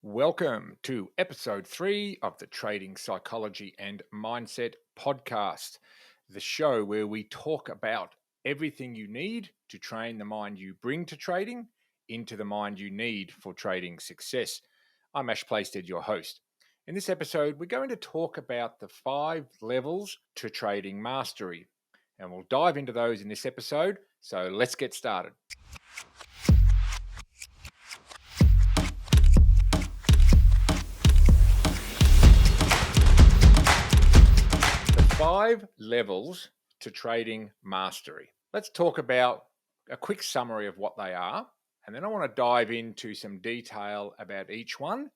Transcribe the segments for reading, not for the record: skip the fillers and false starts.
Welcome to episode 3 of the Trading Psychology and Mindset podcast, the show where we talk about everything you need to train the mind you bring to trading into the mind you need for trading success. I'm Ash Plaisted, your host. In this episode, we're going to talk about the 5 levels to trading mastery, and we'll dive into those in this episode. So let's get started. The 5 levels to trading mastery. Let's talk about a quick summary of what they are, and then I want to dive into some detail about each one,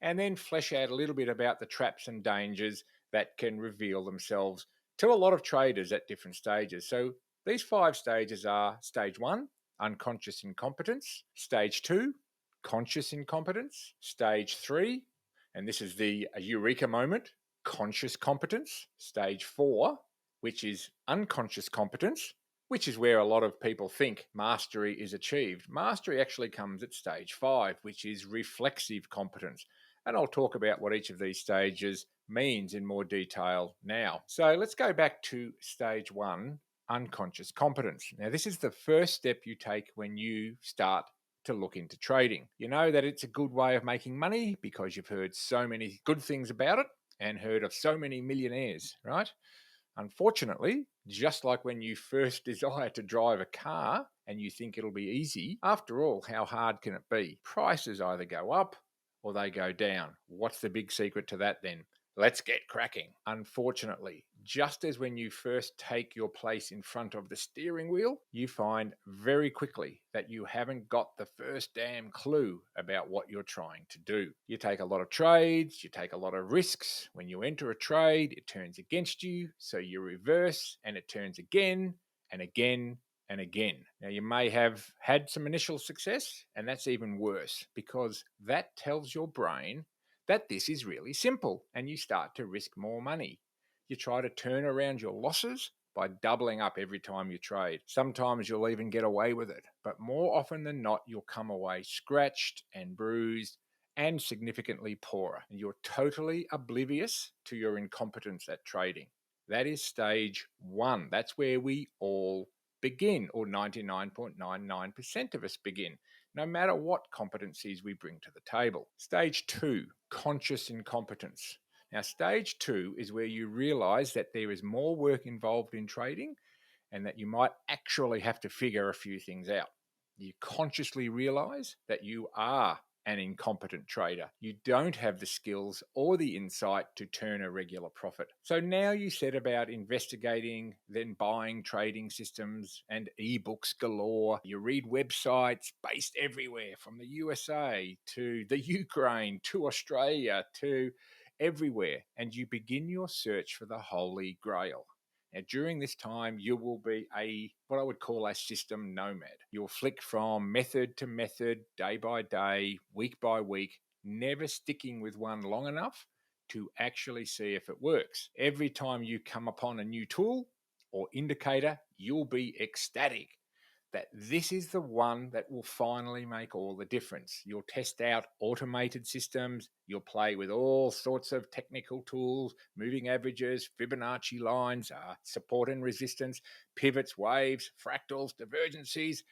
and then flesh out a little bit about the traps and dangers that can reveal themselves to a lot of traders at different stages. So these 5 stages are stage 1, unconscious incompetence; stage 2, conscious incompetence; stage 3, and this is the Eureka moment, conscious competence; stage 4, which is unconscious competence, which is where a lot of people think mastery is achieved. Mastery actually comes at stage 5, which is reflexive competence. And I'll talk about what each of these stages means in more detail now. So let's go back to stage 1, unconscious competence. Now, this is the first step you take when you start to look into trading. You know that it's a good way of making money because you've heard so many good things about it and heard of so many millionaires, right? Unfortunately, just like when you first desire to drive a car and you think it'll be easy, after all, how hard can it be? Prices either go up or they go down. What's the big secret to that then? Let's get cracking. Unfortunately, just as when you first take your place in front of the steering wheel, you find very quickly that you haven't got the first damn clue about what you're trying to do. You take a lot of trades, you take a lot of risks. When you enter a trade, it turns against you, so you reverse and it turns again and again and again. Now, you may have had some initial success, and that's even worse because that tells your brain that this is really simple and you start to risk more money. You try to turn around your losses by doubling up every time you trade. Sometimes you'll even get away with it, but more often than not, you'll come away scratched and bruised and significantly poorer. And you're totally oblivious to your incompetence at trading. That is stage 1. That's where we all begin, or 99.99% of us begin, no matter what competencies we bring to the table. Stage 2, conscious incompetence. Now, stage 2 is where you realize that there is more work involved in trading and that you might actually have to figure a few things out. You consciously realize that you are an incompetent trader. You don't have the skills or the insight to turn a regular profit. So now you set about investigating, then buying trading systems and ebooks galore. You read websites based everywhere from the USA to the Ukraine to Australia to everywhere, and you begin your search for the Holy Grail. Now, during this time, you will be what I would call a system nomad. You'll flick from method to method, day by day, week by week, never sticking with one long enough to actually see if it works. Every time you come upon a new tool or indicator, you'll be ecstatic that this is the one that will finally make all the difference. You'll test out automated systems, you'll play with all sorts of technical tools, moving averages, Fibonacci lines, support and resistance, pivots, waves, fractals, divergencies,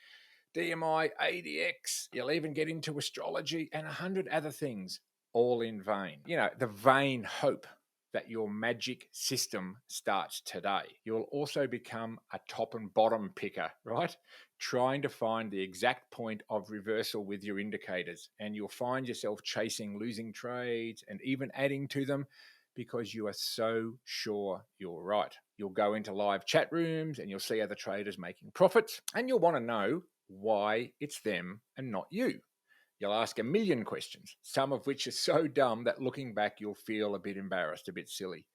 DMI, ADX. You'll even get into astrology and 100 other things, all in vain. You know, the vain hope that your magic system starts today. You'll also become a top and bottom picker, right? Trying to find the exact point of reversal with your indicators. And you'll find yourself chasing losing trades and even adding to them because you are so sure you're right. You'll go into live chat rooms and you'll see other traders making profits, and you'll want to know why it's them and not you. You'll ask a million questions, some of which are so dumb that looking back, you'll feel a bit embarrassed, a bit silly.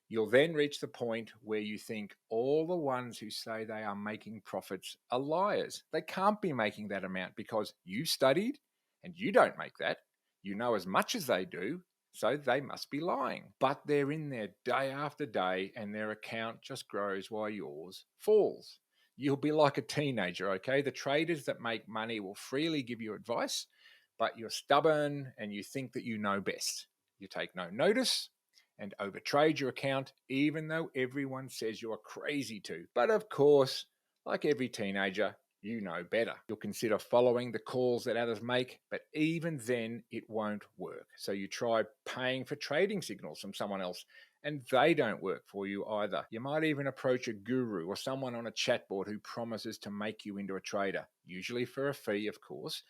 You'll then reach the point where you think all the ones who say they are making profits are liars. They can't be making that amount because you studied and you don't make that. You know as much as they do, so they must be lying. But they're in there day after day and their account just grows while yours falls. You'll be like a teenager, okay? The traders that make money will freely give you advice, but you're stubborn and you think that you know best. You take no notice and overtrade your account, even though everyone says you're crazy to. But of course, like every teenager, you know better. You'll consider following the calls that others make, but even then it won't work. So you try paying for trading signals from someone else, and they don't work for you either. You might even approach a guru or someone on a chat board who promises to make you into a trader, usually for a fee, of course.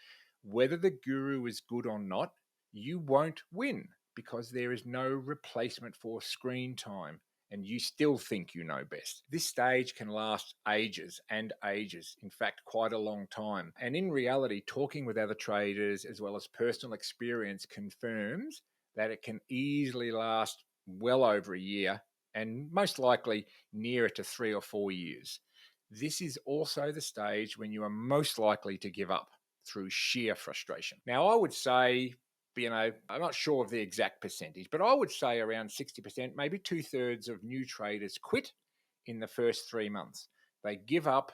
Whether the guru is good or not, you won't win because there is no replacement for screen time, and you still think you know best. This stage can last ages and ages, in fact, quite a long time. And in reality, talking with other traders as well as personal experience confirms that it can easily last well over a year and most likely nearer to 3 or 4 years. This is also the stage when you are most likely to give up through sheer frustration. Now, I would say, I'm not sure of the exact percentage, but I would say around 60%, maybe 2/3 of new traders quit in the first 3 months. They give up,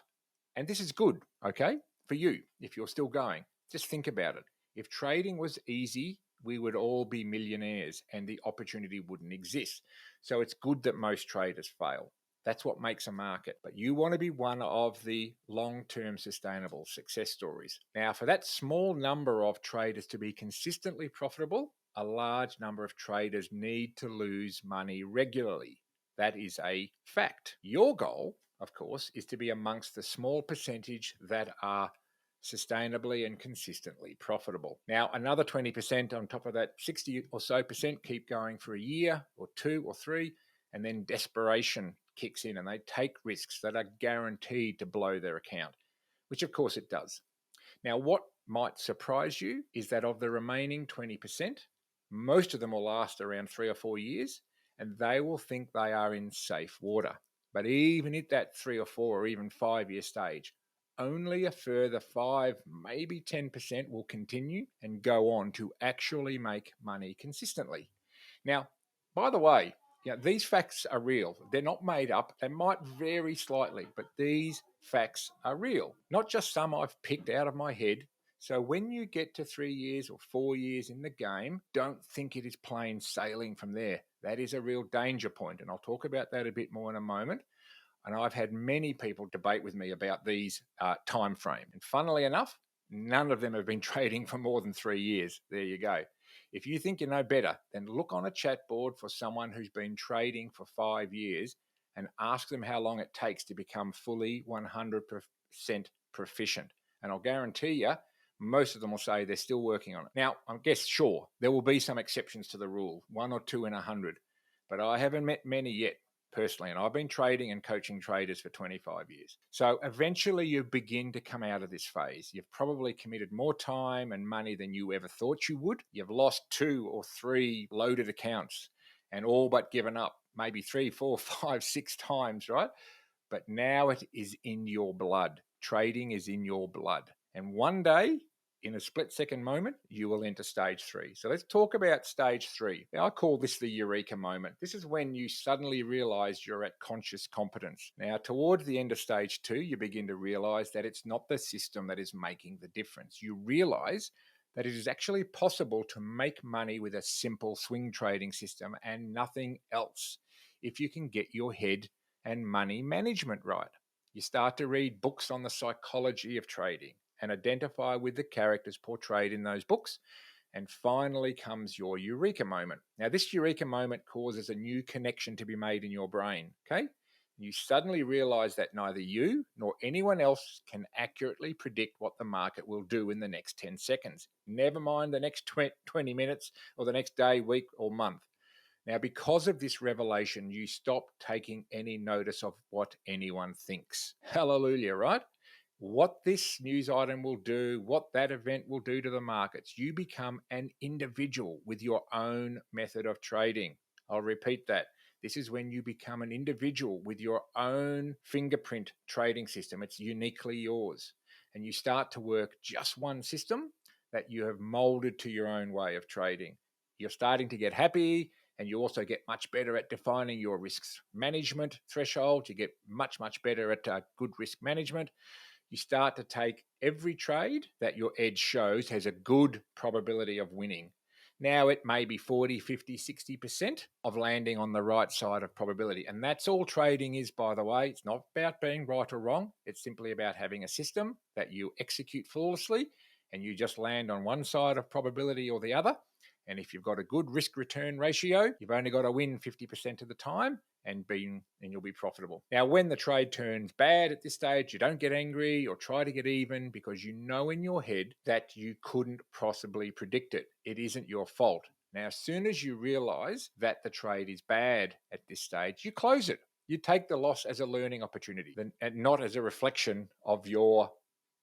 and this is good, okay, for you if you're still going. Just think about it. If trading was easy, we would all be millionaires and the opportunity wouldn't exist. So it's good that most traders fail. That's what makes a market. But you want to be one of the long-term sustainable success stories. Now, for that small number of traders to be consistently profitable, a large number of traders need to lose money regularly. That is a fact. Your goal, of course, is to be amongst the small percentage that are sustainably and consistently profitable. Now, another 20% on top of that 60 or so percent keep going for a year or 2 or 3, and then desperation kicks in and they take risks that are guaranteed to blow their account, which of course it does. Now, what might surprise you is that of the remaining 20%, most of them will last around 3 or 4 years, and they will think they are in safe water. But even at that 3 or 4 or even 5 year stage, only a further 5, maybe 10% will continue and go on to actually make money consistently. Now, by the way, these facts are real. They're not made up. They might vary slightly, but these facts are real, not just some I've picked out of my head. So when you get to 3 years or 4 years in the game, don't think it is plain sailing from there. That is a real danger point, and I'll talk about that a bit more in a moment. And I've had many people debate with me about these time frame. And funnily enough, none of them have been trading for more than 3 years. There you go. If you think you know better, then look on a chat board for someone who's been trading for 5 years and ask them how long it takes to become fully 100% proficient. And I'll guarantee you, most of them will say they're still working on it. Now, I guess, sure, there will be some exceptions to the rule, 1 or 2 in 100, but I haven't met many yet personally, and I've been trading and coaching traders for 25 years. So eventually you begin to come out of this phase. You've probably committed more time and money than you ever thought you would. You've lost 2 or 3 loaded accounts and all but given up, maybe 3, 4, 5, 6 times, right? But now it is in your blood. Trading is in your blood. And one day, in a split-second moment, you will enter stage 3. So let's talk about stage 3. Now, I call this the Eureka moment. This is when you suddenly realize you're at conscious competence. Now, towards the end of stage 2, you begin to realize that it's not the system that is making the difference. You realize that it is actually possible to make money with a simple swing trading system and nothing else if you can get your head and money management right. You start to read books on the psychology of trading and identify with the characters portrayed in those books. And finally comes your Eureka moment. Now, this Eureka moment causes a new connection to be made in your brain, okay? You suddenly realize that neither you nor anyone else can accurately predict what the market will do in the next 10 seconds. Never mind the next 20 minutes or the next day, week, or month. Now, because of this revelation, you stop taking any notice of what anyone thinks. Hallelujah, right? What this news item will do, what that event will do to the markets. You become an individual with your own method of trading. I'll repeat that. This is when you become an individual with your own fingerprint trading system. It's uniquely yours. And you start to work just one system that you have molded to your own way of trading. You're starting to get happy, and you also get much better at defining your risks management threshold. You get much, much better at good risk management. you start to take every trade that your edge shows has a good probability of winning. Now it may be 40, 50, 60% of landing on the right side of probability. And that's all trading is, by the way. It's not about being right or wrong. It's simply about having a system that you execute flawlessly and you just land on one side of probability or the other. And if you've got a good risk return ratio, you've only got to win 50% of the time and you'll be profitable. Now, when the trade turns bad at this stage, you don't get angry or try to get even, because you know in your head that you couldn't possibly predict it. It isn't your fault. Now, as soon as you realize that the trade is bad at this stage, you close it. You take the loss as a learning opportunity and not as a reflection of your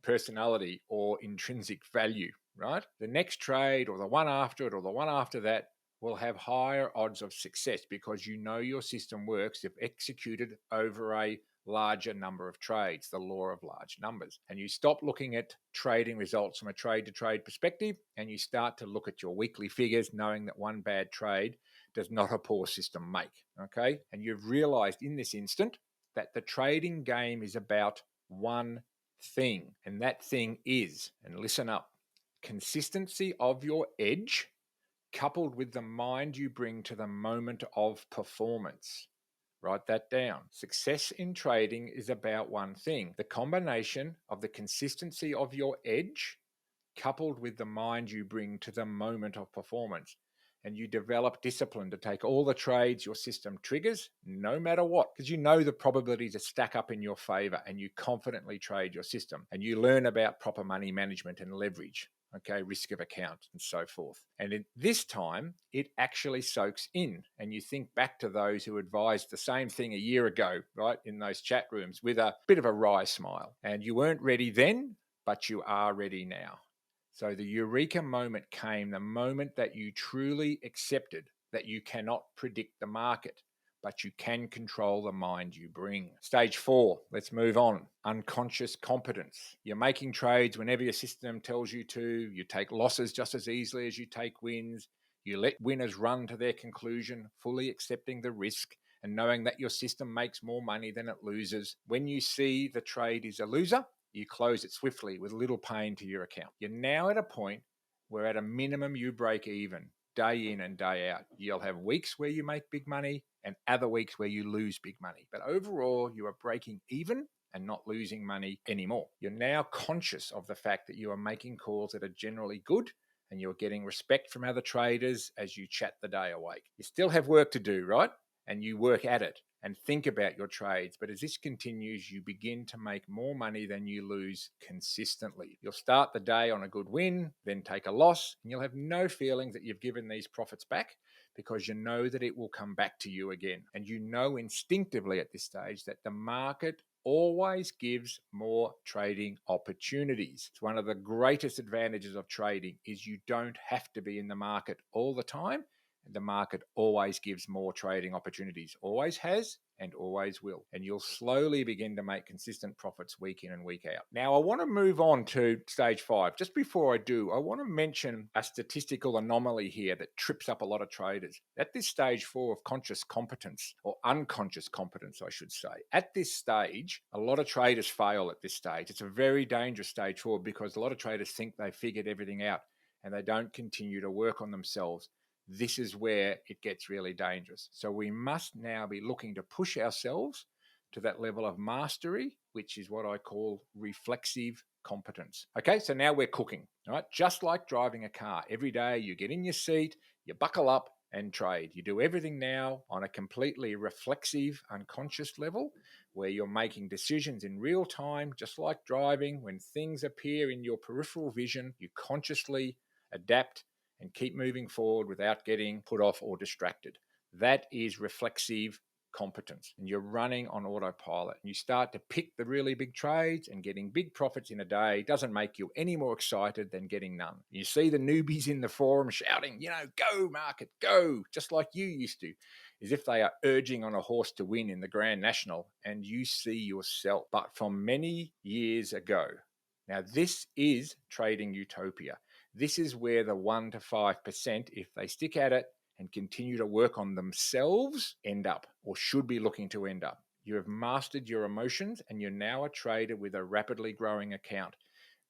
personality or intrinsic value, right? The next trade or the one after it or the one after that will have higher odds of success because you know your system works if executed over a larger number of trades, the law of large numbers. And you stop looking at trading results from a trade to trade perspective and you start to look at your weekly figures, knowing that one bad trade does not a poor system make, okay? And you've realized in this instant that the trading game is about one thing, and that thing is, and listen up, consistency of your edge coupled with the mind you bring to the moment of performance. Write that down. Success in trading is about one thing, the combination of the consistency of your edge coupled with the mind you bring to the moment of performance. And you develop discipline to take all the trades your system triggers, no matter what, because you know the probabilities to stack up in your favor and you confidently trade your system. And you learn about proper money management and leverage, okay, risk of account and so forth. And at this time, it actually soaks in. And you think back to those who advised the same thing a year ago, right, in those chat rooms with a bit of a wry smile. And you weren't ready then, but you are ready now. So the Eureka moment came the moment that you truly accepted that you cannot predict the market, but you can control the mind you bring. Stage 4, let's move on. Unconscious competence. You're making trades whenever your system tells you to. You take losses just as easily as you take wins. You let winners run to their conclusion, fully accepting the risk and knowing that your system makes more money than it loses. When you see the trade is a loser, you close it swiftly with little pain to your account. You're now at a point where at a minimum you break even day in and day out. You'll have weeks where you make big money and other weeks where you lose big money. But overall, you are breaking even and not losing money anymore. You're now conscious of the fact that you are making calls that are generally good and you're getting respect from other traders as you chat the day awake. You still have work to do, right? And you work at it and think about your trades. But as this continues, you begin to make more money than you lose consistently. You'll start the day on a good win, then take a loss, and you'll have no feeling that you've given these profits back because you know that it will come back to you again. And you know instinctively at this stage that the market always gives more trading opportunities. It's one of the greatest advantages of trading is you don't have to be in the market all the time. The market always gives more trading opportunities, always has and always will. And you'll slowly begin to make consistent profits week in and week out. Now, I want to move on to stage 5. Just before I do, I want to mention a statistical anomaly here that trips up a lot of traders. At this stage 4 of conscious competence, or unconscious competence, I should say, at this stage, a lot of traders fail at this stage. It's a very dangerous stage 4 because a lot of traders think they've figured everything out and they don't continue to work on themselves. This is where it gets really dangerous. So we must now be looking to push ourselves to that level of mastery, which is what I call reflexive competence. Okay, so now we're cooking, all right? Just like driving a car. Every day you get in your seat, you buckle up and trade. You do everything now on a completely reflexive, unconscious level where you're making decisions in real time, just like driving. When things appear in your peripheral vision, you consciously adapt and keep moving forward without getting put off or distracted. That is reflexive competence. And you're running on autopilot. And you start to pick the really big trades, and getting big profits in a day doesn't make you any more excited than getting none. You see the newbies in the forum shouting, go market, go, just like you used to, as if they are urging on a horse to win in the Grand National, and you see yourself. But from many years ago, now this is trading utopia. This is where the 1 to 5%, if they stick at it and continue to work on themselves, end up or should be looking to end up. You have mastered your emotions and you're now a trader with a rapidly growing account.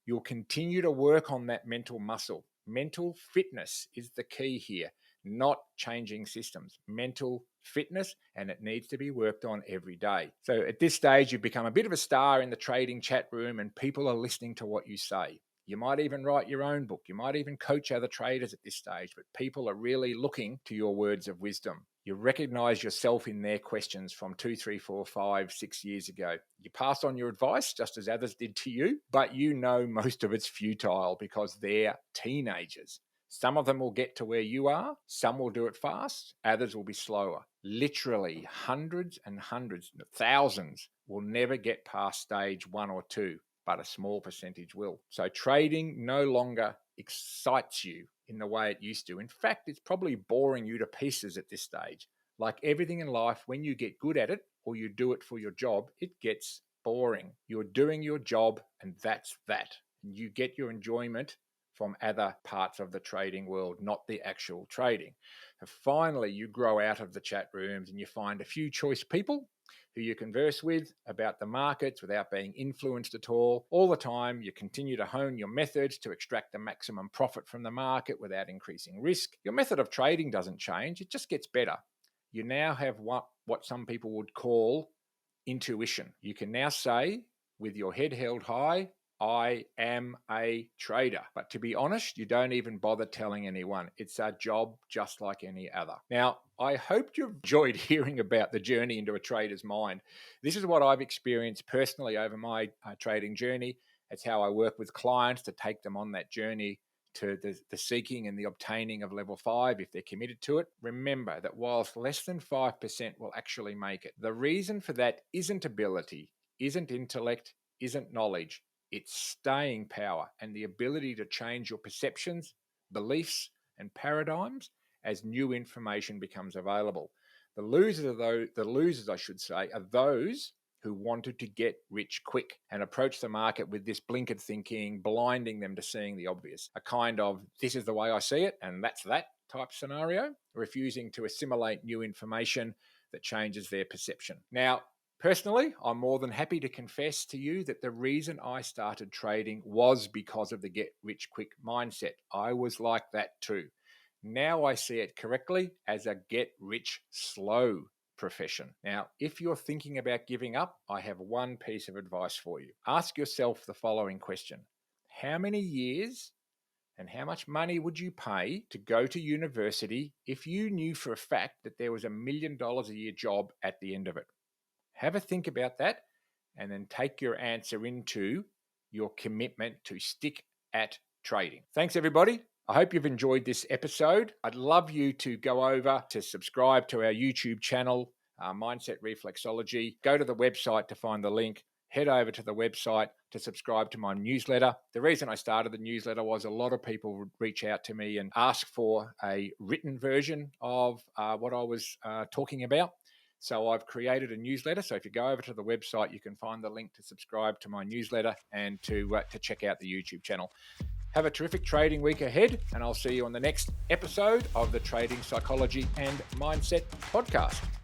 You'll continue to work on that mental muscle. Mental fitness is the key here, not changing systems. Mental fitness, and it needs to be worked on every day. So at this stage, you've become a bit of a star in the trading chat room and people are listening to what you say. You might even write your own book. You might even coach other traders at this stage, but people are really looking to your words of wisdom. You recognize yourself in their questions from 2, 3, 4, 5, 6 years ago. You pass on your advice just as others did to you, but you know most of it's futile because they're teenagers. Some of them will get to where you are. Some will do it fast. Others will be slower. Literally hundreds and hundreds, thousands will never get past stage 1 or 2. But a small percentage will. So trading no longer excites you in the way it used to. In fact, it's probably boring you to pieces at this stage. Like everything in life, when you get good at it or you do it for your job, it gets boring. You're doing your job and that's that. You get your enjoyment from other parts of the trading world, not the actual trading. And finally, you grow out of the chat rooms and you find a few choice people who you converse with about the markets without being influenced at all. All the time, you continue to hone your methods to extract the maximum profit from the market without increasing risk. Your method of trading doesn't change, it just gets better. You now have what some people would call intuition. You can now say, with your head held high, I am a trader. But to be honest, you don't even bother telling anyone. It's a job just like any other. Now, I hope you've enjoyed hearing about the journey into a trader's mind. This is what I've experienced personally over my trading journey. It's how I work with clients to take them on that journey to the seeking and the obtaining of level 5 if they're committed to it. Remember that whilst less than 5% will actually make it, the reason for that isn't ability, isn't intellect, isn't knowledge. It's staying power and the ability to change your perceptions, beliefs, and paradigms as new information becomes available. The losers, are those who wanted to get rich quick and approach the market with this blinkered thinking, blinding them to seeing the obvious. A kind of, this is the way I see it, and that's that type scenario, refusing to assimilate new information that changes their perception. Now, personally, I'm more than happy to confess to you that the reason I started trading was because of the get rich quick mindset. I was like that too. Now I see it correctly as a get rich slow profession. Now, if you're thinking about giving up, I have one piece of advice for you. Ask yourself the following question. How many years and how much money would you pay to go to university if you knew for a fact that there was $1 million a year job at the end of it? Have a think about that and then take your answer into your commitment to stick at trading. Thanks, everybody. I hope you've enjoyed this episode. I'd love you to go over to subscribe to our YouTube channel, Mindset Reflexology. Go to the website to find the link. Head over to the website to subscribe to my newsletter. The reason I started the newsletter was a lot of people would reach out to me and ask for a written version of what I was talking about. So I've created a newsletter. So if you go over to the website, you can find the link to subscribe to my newsletter and to check out the YouTube channel. Have a terrific trading week ahead, and I'll see you on the next episode of the Trading Psychology and Mindset podcast.